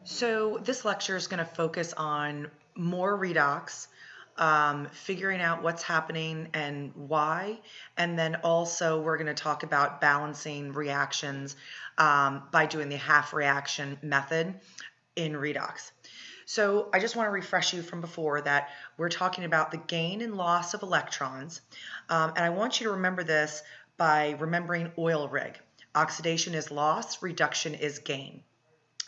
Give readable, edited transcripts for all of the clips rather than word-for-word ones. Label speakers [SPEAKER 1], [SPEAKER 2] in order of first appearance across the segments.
[SPEAKER 1] So this lecture is going to focus on more redox, figuring out what's happening and why, and then also we're going to talk about balancing reactions by doing the half reaction method in redox. So I just want to refresh you from before that we're talking about the gain and loss of electrons, and I want you to remember this by remembering oil rig. Oxidation is loss, reduction is gain.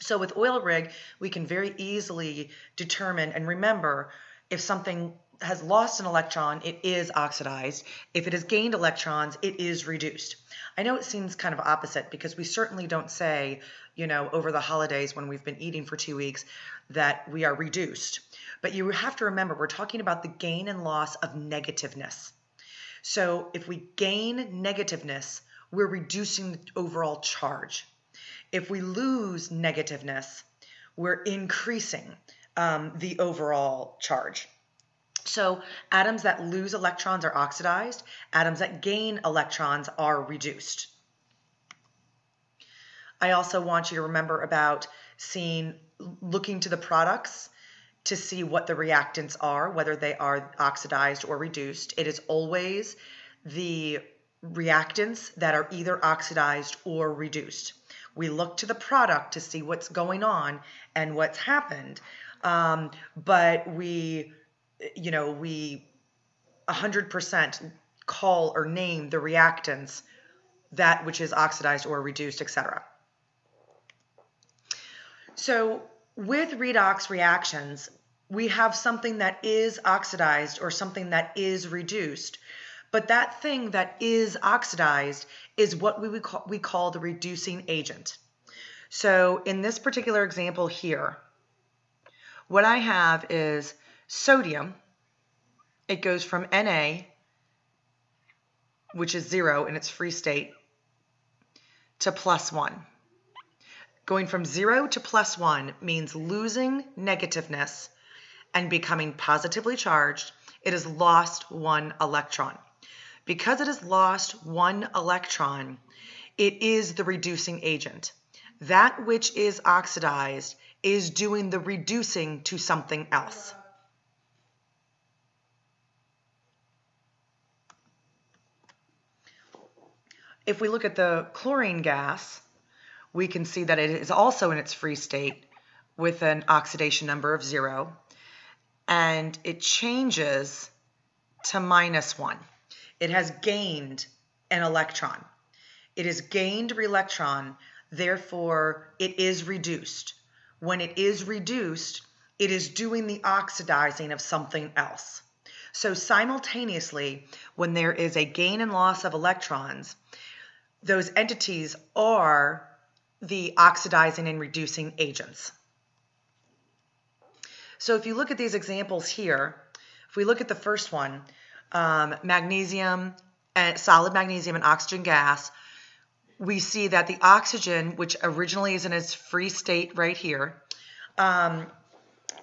[SPEAKER 1] So with oil rig, we can very easily determine and remember if something has lost an electron, it is oxidized. If it has gained electrons, it is reduced. I know it seems kind of opposite because we certainly don't say, over the holidays when we've been eating for 2 weeks that we are reduced. But you have to remember, we're talking about the gain and loss of negativeness. So if we gain negativeness, we're reducing the overall charge. If we lose negativeness, we're increasing the overall charge. So atoms that lose electrons are oxidized. Atoms that gain electrons are reduced. I also want you to remember about looking to the products to see what the reactants are, whether they are oxidized or reduced. It is always the reactants that are either oxidized or reduced. We look to the product to see what's going on and what's happened, but we 100% call or name the reactants, that which is oxidized or reduced, etc. So with redox reactions, we have something that is oxidized or something that is reduced. But that thing that is oxidized is what we call the reducing agent. So in this particular example here, what I have is sodium. It goes from Na, which is 0 in its free state, to +1. Going from 0 to +1 means losing negativeness and becoming positively charged. It has lost 1 electron. Because it has lost 1 electron, it is the reducing agent. That which is oxidized is doing the reducing to something else. If we look at the chlorine gas, we can see that it is also in its free state with an oxidation number of 0, and it changes to -1. It has gained an electron. It has gained an electron, therefore it is reduced. When it is reduced, it is doing the oxidizing of something else. So simultaneously, when there is a gain and loss of electrons, those entities are the oxidizing and reducing agents. So if you look at these examples here, if we look at the first one, magnesium and solid magnesium and oxygen gas, we see that the oxygen, which originally is in its free state right here,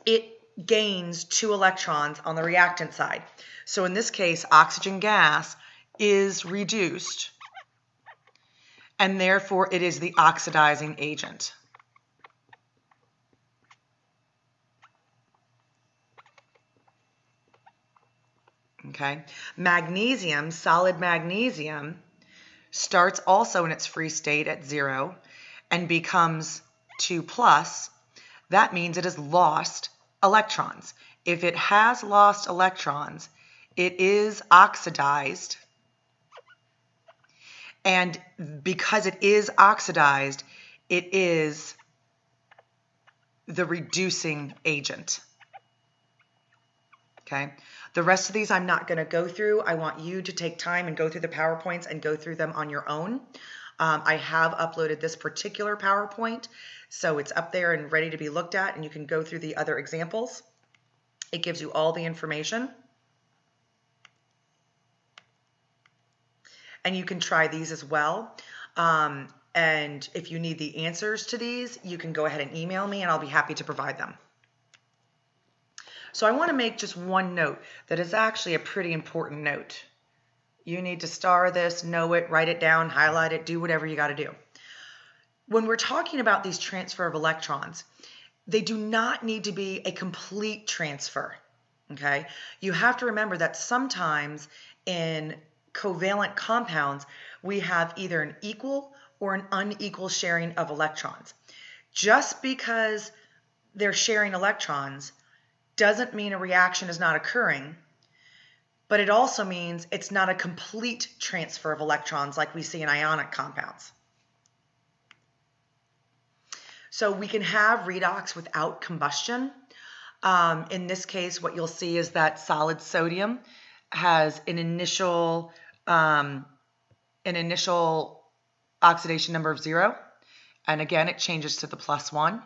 [SPEAKER 1] it gains 2 electrons on the reactant side. So in this case, oxygen gas is reduced, and therefore it is the oxidizing agent. Okay, magnesium, solid magnesium, starts also in its free state at 0 and becomes 2+. That means it has lost electrons. If it has lost electrons, it is oxidized. And because it is oxidized, it is the reducing agent. Okay. The rest of these I'm not going to go through. I want you to take time and go through the PowerPoints and go through them on your own. I have uploaded this particular PowerPoint, so it's up there and ready to be looked at, and you can go through the other examples. It gives you all the information. And you can try these as well. And if you need the answers to these, you can go ahead and email me, and I'll be happy to provide them. So I want to make just one note that is actually a pretty important note. You need to star this, know it, write it down, highlight it, do whatever you got to do. When we're talking about these transfer of electrons, they do not need to be a complete transfer, okay? You have to remember that sometimes in covalent compounds, we have either an equal or an unequal sharing of electrons. Just because they're sharing electrons doesn't mean a reaction is not occurring, but it also means it's not a complete transfer of electrons like we see in ionic compounds. So we can have redox without combustion. In this case, what you'll see is that solid sodium has an initial oxidation number of 0. And again, it changes to the +1.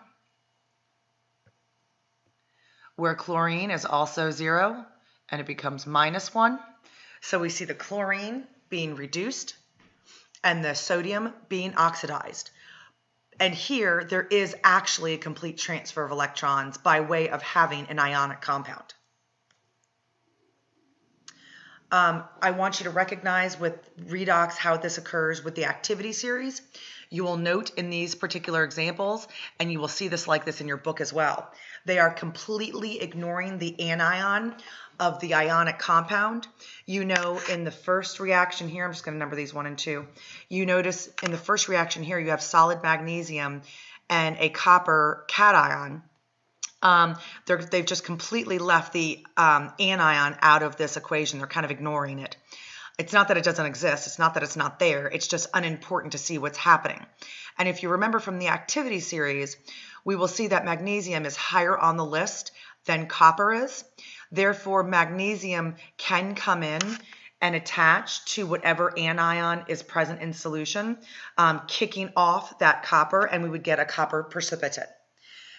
[SPEAKER 1] Where chlorine is also 0, and it becomes -1. So we see the chlorine being reduced and the sodium being oxidized. And here, there is actually a complete transfer of electrons by way of having an ionic compound. I want you to recognize with redox how this occurs with the activity series. You will note in these particular examples, and you will see this like this in your book as well, they are completely ignoring the anion of the ionic compound. You know, in the first reaction here, I'm just going to number these 1 and 2. You notice in the first reaction here, you have solid magnesium and a copper cation. They've just completely left the anion out of this equation. They're kind of ignoring it. It's not that it doesn't exist. It's not that it's not there. It's just unimportant to see what's happening. And if you remember from the activity series, we will see that magnesium is higher on the list than copper is. Therefore, magnesium can come in and attach to whatever anion is present in solution, kicking off that copper, and we would get a copper precipitate.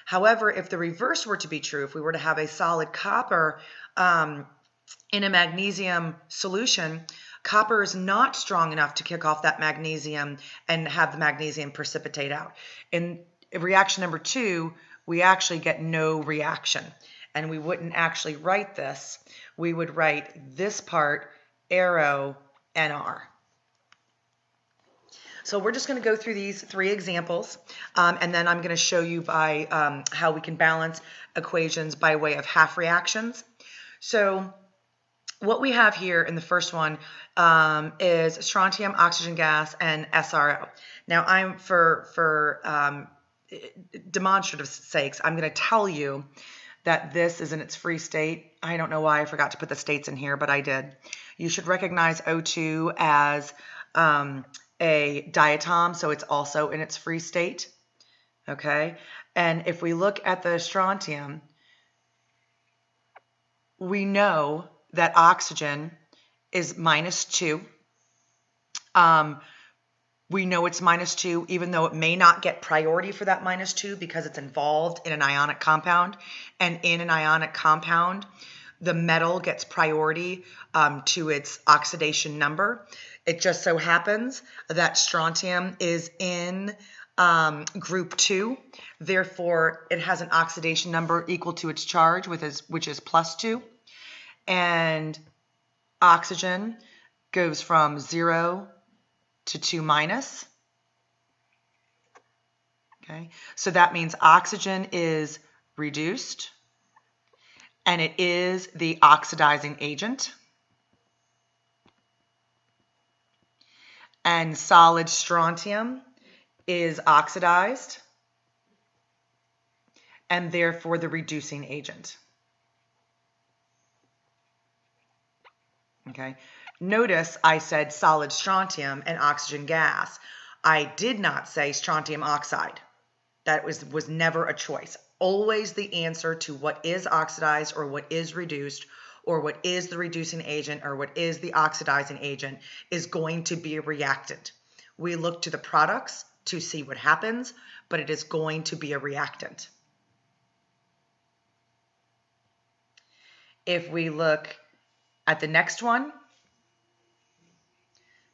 [SPEAKER 1] However, if the reverse were to be true, if we were to have a solid copper in a magnesium solution, copper is not strong enough to kick off that magnesium and have the magnesium precipitate out. In reaction number 2, we actually get no reaction. And we wouldn't actually write this. We would write this part, arrow, NR. So we're just going to go through these 3 examples, and then I'm going to show you by how we can balance equations by way of half reactions. So what we have here in the first one is strontium, oxygen gas, and SRO. Now, I'm for demonstrative sakes, I'm going to tell you that this is in its free state. I don't know why I forgot to put the states in here, but I did. You should recognize O2 as a diatom, so it's also in its free state. Okay, and if we look at the strontium, we know that oxygen is -2. We know it's -2, even though it may not get priority for that -2 because it's involved in an ionic compound. And in an ionic compound, the metal gets priority to its oxidation number. It just so happens that strontium is in group 2. Therefore, it has an oxidation number equal to its charge, which is +2. And oxygen goes from 0 to 2-. Okay, so that means oxygen is reduced, and it is the oxidizing agent. And solid strontium is oxidized, and therefore the reducing agent. Okay. Notice I said solid strontium and oxygen gas. I did not say strontium oxide. That was never a choice. Always the answer to what is oxidized or what is reduced or what is the reducing agent or what is the oxidizing agent is going to be a reactant. We look to the products to see what happens, but it is going to be a reactant. If we look at the next one,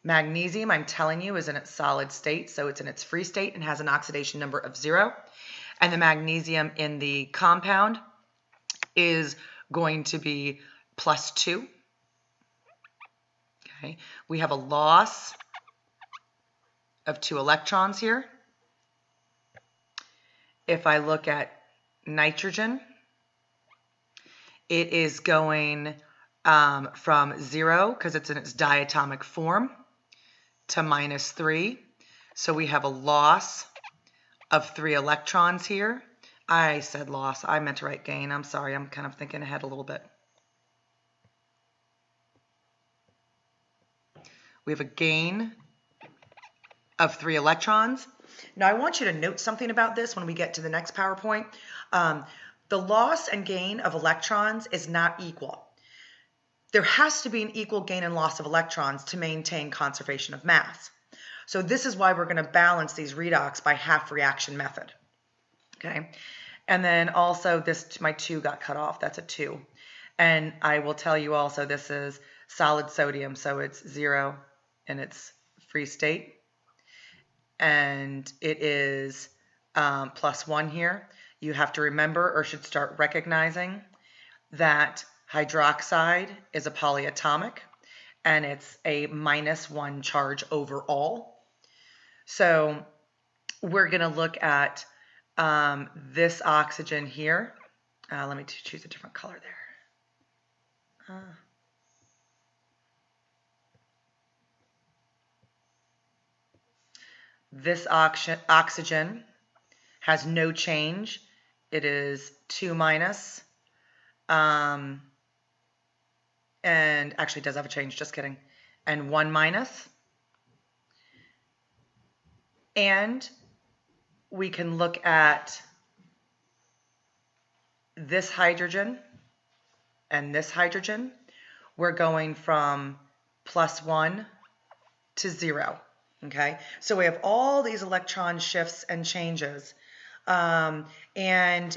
[SPEAKER 1] magnesium, I'm telling you, is in its solid state, so it's in its free state and has an oxidation number of 0. And the magnesium in the compound is going to be +2. Okay, we have a loss of 2 electrons here. If I look at nitrogen. It is going from 0, because it's in its diatomic form, to -3. So we have a loss of 3 electrons here. I said loss. I meant to write gain. I'm sorry. I'm kind of thinking ahead a little bit. We have a gain of 3 electrons. Now, I want you to note something about this when we get to the next PowerPoint. The loss and gain of electrons is not equal. There has to be an equal gain and loss of electrons to maintain conservation of mass. So this is why we're going to balance these redox by half reaction method. Okay, and then also this, my 2 got cut off. That's a 2. And I will tell you also this is solid sodium, so it's 0 in its free state. And it is +1 here. You have to remember, or should start recognizing, that hydroxide is a polyatomic and it's a -1 charge overall. So we're going to look at this oxygen here. Let me choose a different color there. This oxygen has no change. It is 2-, and actually does have a change, just kidding, and 1-. And we can look at this hydrogen and this hydrogen. We're going from +1 to 0. Okay, so we have all these electron shifts and changes, and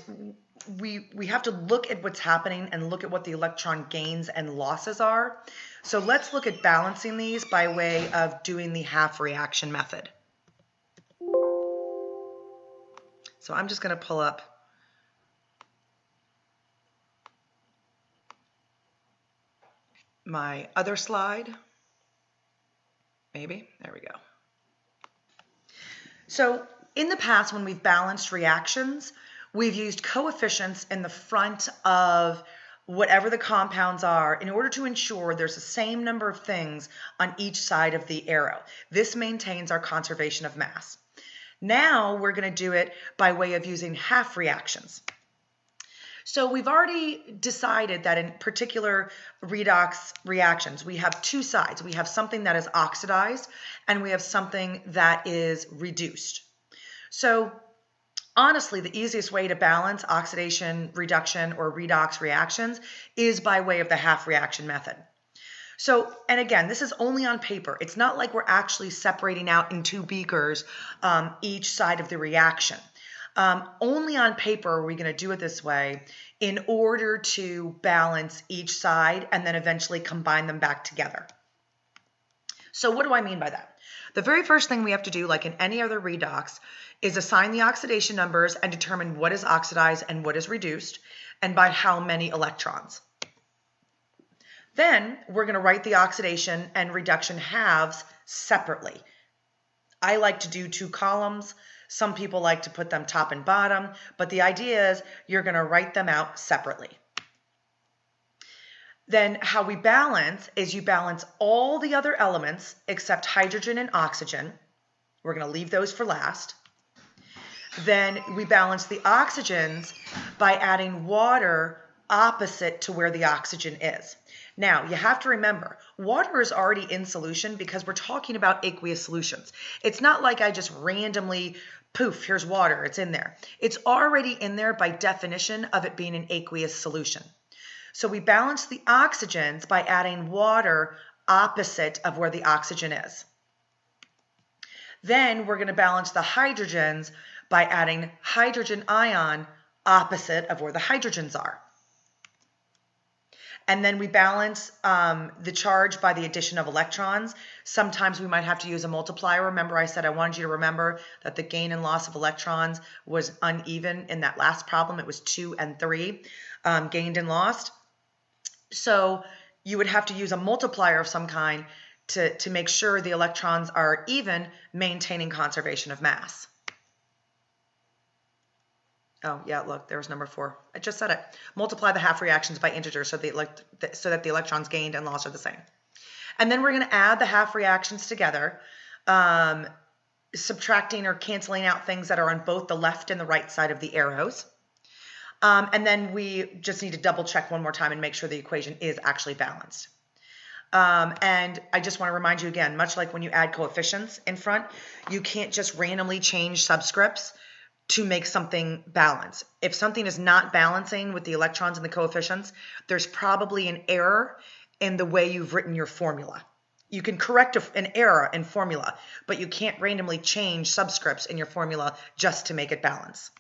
[SPEAKER 1] we have to look at what's happening and look at what the electron gains and losses are. So let's look at balancing these by way of doing the half reaction method. So I'm just going to pull up my other slide. Maybe, there we go. So in the past, when we've balanced reactions, we've used coefficients in the front of whatever the compounds are in order to ensure there's the same number of things on each side of the arrow. This maintains our conservation of mass. Now we're going to do it by way of using half reactions. So we've already decided that in particular redox reactions, we have 2 sides. We have something that is oxidized and we have something that is reduced. So honestly, the easiest way to balance oxidation, reduction, or redox reactions is by way of the half reaction method. So, and again, this is only on paper. It's not like we're actually separating out in 2 beakers each side of the reaction. Only on paper are we going to do it this way in order to balance each side and then eventually combine them back together. So what do I mean by that? The very first thing we have to do, like in any other redox, is assign the oxidation numbers and determine what is oxidized and what is reduced, and by how many electrons. Then we're going to write the oxidation and reduction halves separately. I like to do 2 columns. Some people like to put them top and bottom, but the idea is you're going to write them out separately. Then how we balance is you balance all the other elements except hydrogen and oxygen. We're going to leave those for last. Then we balance the oxygens by adding water opposite to where the oxygen is. Now, you have to remember, water is already in solution because we're talking about aqueous solutions. It's not like I just randomly, poof, here's water, it's in there. It's already in there by definition of it being an aqueous solution. So we balance the oxygens by adding water opposite of where the oxygen is. Then we're going to balance the hydrogens by adding hydrogen ion opposite of where the hydrogens are. And then we balance the charge by the addition of electrons. Sometimes we might have to use a multiplier. Remember, I said I wanted you to remember that the gain and loss of electrons was uneven in that last problem. It was 2 and 3 gained and lost. So you would have to use a multiplier of some kind to make sure the electrons are even, maintaining conservation of mass. Oh, yeah, look, there's number 4. I just said it. Multiply the half reactions by integers so that the electrons gained and lost are the same. And then we're going to add the half reactions together, subtracting or canceling out things that are on both the left and the right side of the arrows. And then we just need to double check one more time and make sure the equation is actually balanced. And I just want to remind you again, much like when you add coefficients in front, you can't just randomly change subscripts to make something balance. If something is not balancing with the electrons and the coefficients, there's probably an error in the way you've written your formula. You can correct an error in formula, but you can't randomly change subscripts in your formula just to make it balance.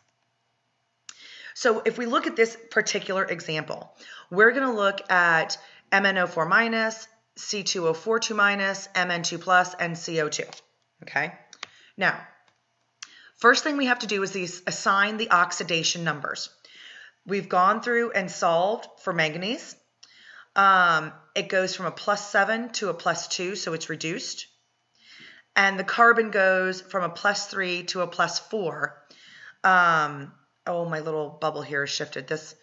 [SPEAKER 1] So if we look at this particular example, we're going to look at MnO4 minus, C2O42 minus, Mn2 plus, and CO2. Okay? Now, first thing we have to do is assign the oxidation numbers. We've gone through and solved for manganese. It goes from a +7 to a +2, so it's reduced. And the carbon goes from a +3 to a +4. Oh, my little bubble here is shifted. This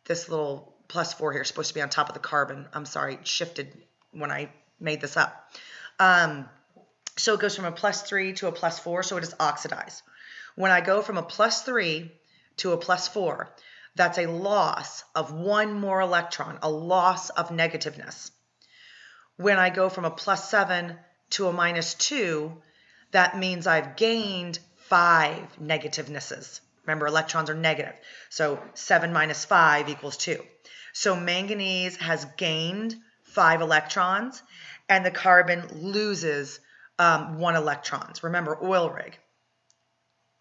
[SPEAKER 1] little +4 here is supposed to be on top of the carbon. I'm sorry, it shifted when I made this up. So it goes from a +3 to a +4, so it is oxidized. When I go from a +3 to a +4, that's a loss of 1 more electron, a loss of negativeness. When I go from a +7 to a -2, that means I've gained 5 negativenesses. Remember, electrons are negative, so 7 minus 5 equals 2. So manganese has gained 5 electrons, and the carbon loses 1 electron. Remember, oil rig.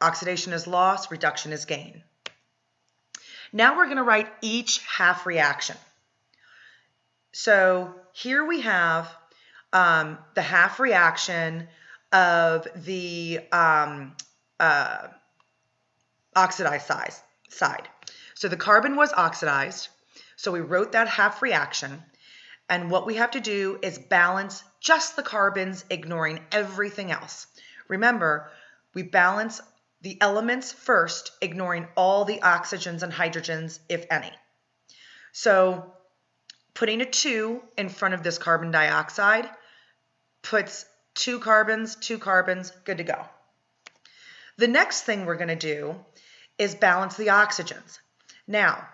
[SPEAKER 1] Oxidation is loss, reduction is gain. Now we're going to write each half reaction. So here we have the half reaction of the oxidized side. So the carbon was oxidized, so we wrote that half reaction, and what we have to do is balance just the carbons, ignoring everything else. Remember, we balance the elements first, ignoring all the oxygens and hydrogens, if any. So putting a 2 in front of this carbon dioxide puts 2 carbons, good to go. The next thing we're going to do is balance the oxygens. Now,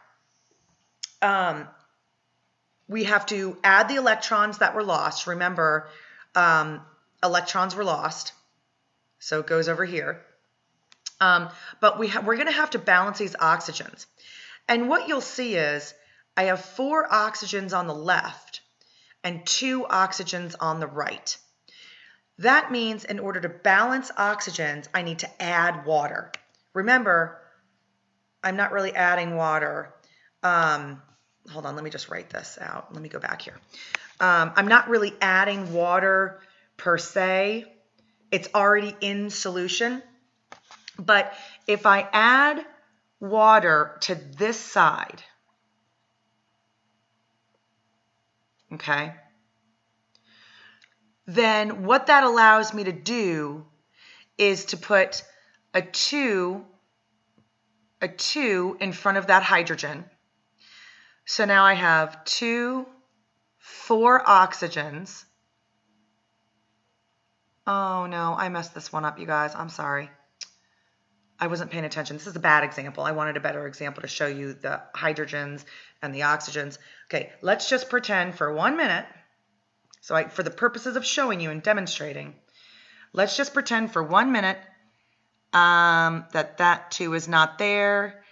[SPEAKER 1] we have to add the electrons that were lost. Remember, electrons were lost, so it goes over here. But we're going to have to balance these oxygens. And what you'll see is I have 4 oxygens on the left and 2 oxygens on the right. That means in order to balance oxygens, I need to add water. Remember, I'm not really adding water. Hold on, let me just write this out. Let me go back here. I'm not really adding water per se. It's already in solution. But if I add water to this side, okay, then what that allows me to do is to put a 2 in front of that hydrogen. So now I have 4 oxygens. Oh no, I messed this one up, you guys. I'm sorry. I wasn't paying attention. This is a bad example. I wanted a better example to show you the hydrogens and the oxygens. Okay, let's just pretend for 1 minute. So for the purposes of showing you and demonstrating, let's just pretend for 1 minute that 2 is not there,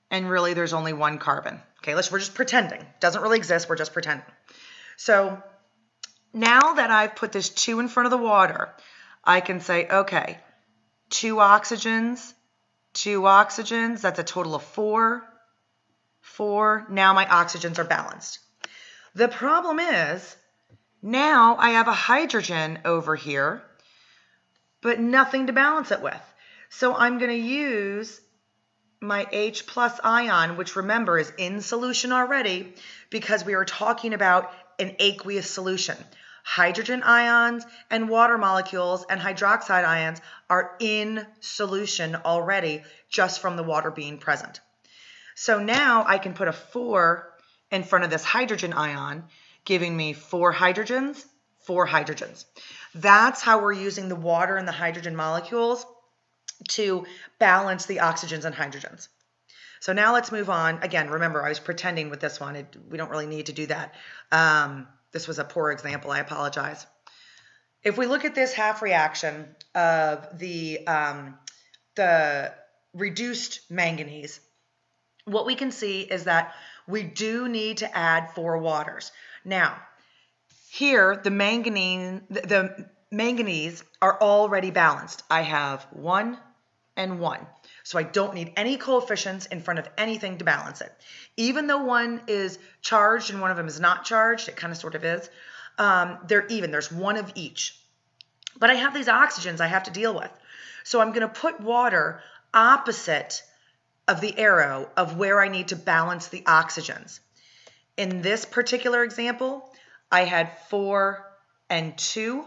[SPEAKER 1] and really there's only 1 carbon. Okay, we're just pretending. Doesn't really exist, we're just pretending. So now that I've put this 2 in front of the water, I can say, okay, 2 oxygens, that's a total of 4. Now my oxygens are balanced. The problem is, now I have a hydrogen over here, but nothing to balance it with. So I'm going to use my H+ ion, which remember is in solution already because we are talking about an aqueous solution. hydrogen ions and water molecules and hydroxide ions are in solution already just from the water being present. So now I can put a 4 in front of this hydrogen ion, giving me 4 hydrogens, 4 hydrogens. That's how we're using the water and the hydrogen molecules to balance the oxygens and hydrogens. So now let's move on. Again, remember, I was pretending with this one. We don't really need to do that. This was a poor example. I apologize. If we look at this half reaction of the reduced manganese, what we can see is that we do need to add 4 waters. Now, here the manganese are already balanced. I have 1 and 1. So I don't need any coefficients in front of anything to balance it. Even though one is charged and one of them is not charged, it kind of sort of is, they're even. There's 1 of each. But I have these oxygens I have to deal with. So I'm going to put water opposite of the arrow of where I need to balance the oxygens. In this particular example, I had 4 and 2.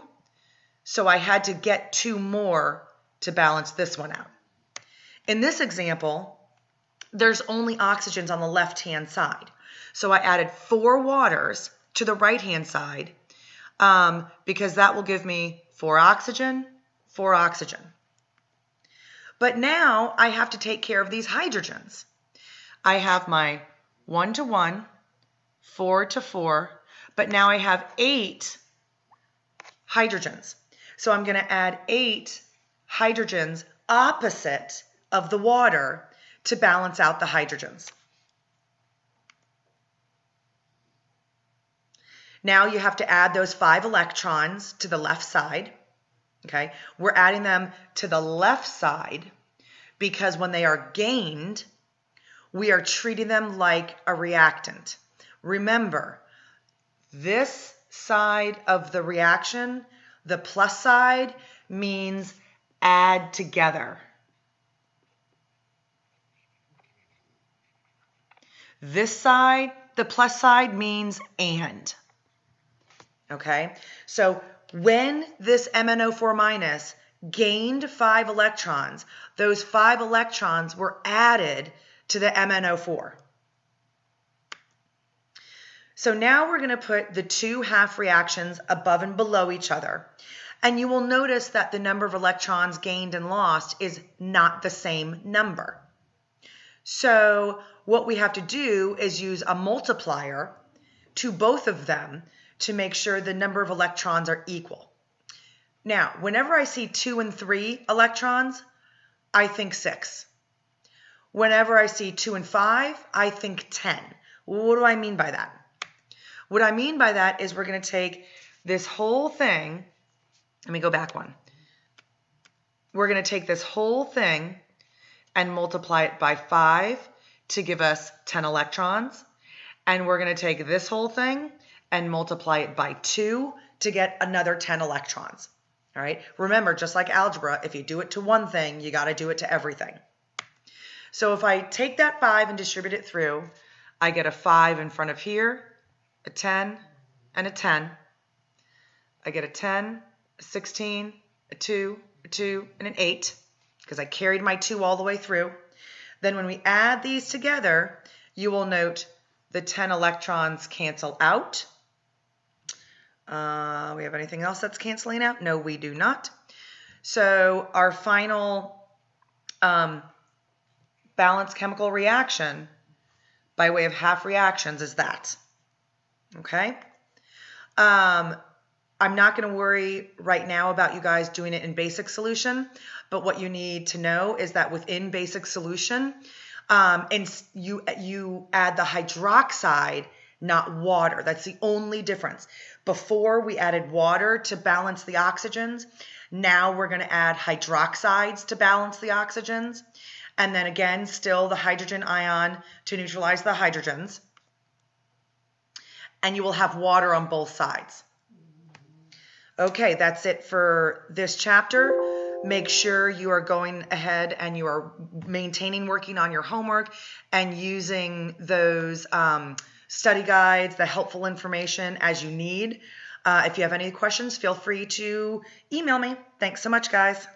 [SPEAKER 1] So I had to get 2 more to balance this one out. In this example, there's only oxygens on the left-hand side. So I added 4 waters to the right-hand side because that will give me 4 oxygen, 4 oxygen. But now I have to take care of these hydrogens. I have my 1 to 1, 4 to 4, but now I have 8 hydrogens. So I'm going to add 8 hydrogens opposite of the water to balance out the hydrogens. Now you have to add those 5 electrons to the left side. Okay, we're adding them to the left side because when they are gained, we are treating them like a reactant. Remember, this side of the reaction, the plus side, means add together. This side, the plus side, means and. Okay, so when this MnO4 minus gained 5 electrons, those 5 electrons were added to the MnO4. So now we're going to put the 2 half reactions above and below each other. And you will notice that the number of electrons gained and lost is not the same number. So what we have to do is use a multiplier to both of them to make sure the number of electrons are equal. Now, whenever I see 2 and 3 electrons, I think 6. Whenever I see 2 and 5, I think 10. What do I mean by that? What I mean by that is we're going to take this whole thing. Let me go back one. We're going to take this whole thing and multiply it by 5 to give us 10 electrons. And we're going to take this whole thing and multiply it by 2 to get another 10 electrons. All right. Remember, just like algebra, if you do it to one thing, you got to do it to everything. So if I take that 5 and distribute it through, I get a 5 in front of here, a 10, and a 10. I get a 10, a 16, a 2, and an 8, because I carried my 2 all the way through. Then when we add these together, you will note the 10 electrons cancel out. We have anything else that's canceling out? No, we do not. So our final balanced chemical reaction by way of half reactions is that. Okay? I'm not going to worry right now about you guys doing it in basic solution, but what you need to know is that within basic solution, and you add the hydroxide, not water. That's the only difference. Before we added water to balance the oxygens. Now we're going to add hydroxides to balance the oxygens. And then again, still the hydrogen ion to neutralize the hydrogens. And you will have water on both sides. Okay, that's it for this chapter. Make sure you are going ahead and you are maintaining working on your homework and using those study guides, the helpful information as you need. If you have any questions, feel free to email me. Thanks so much, guys.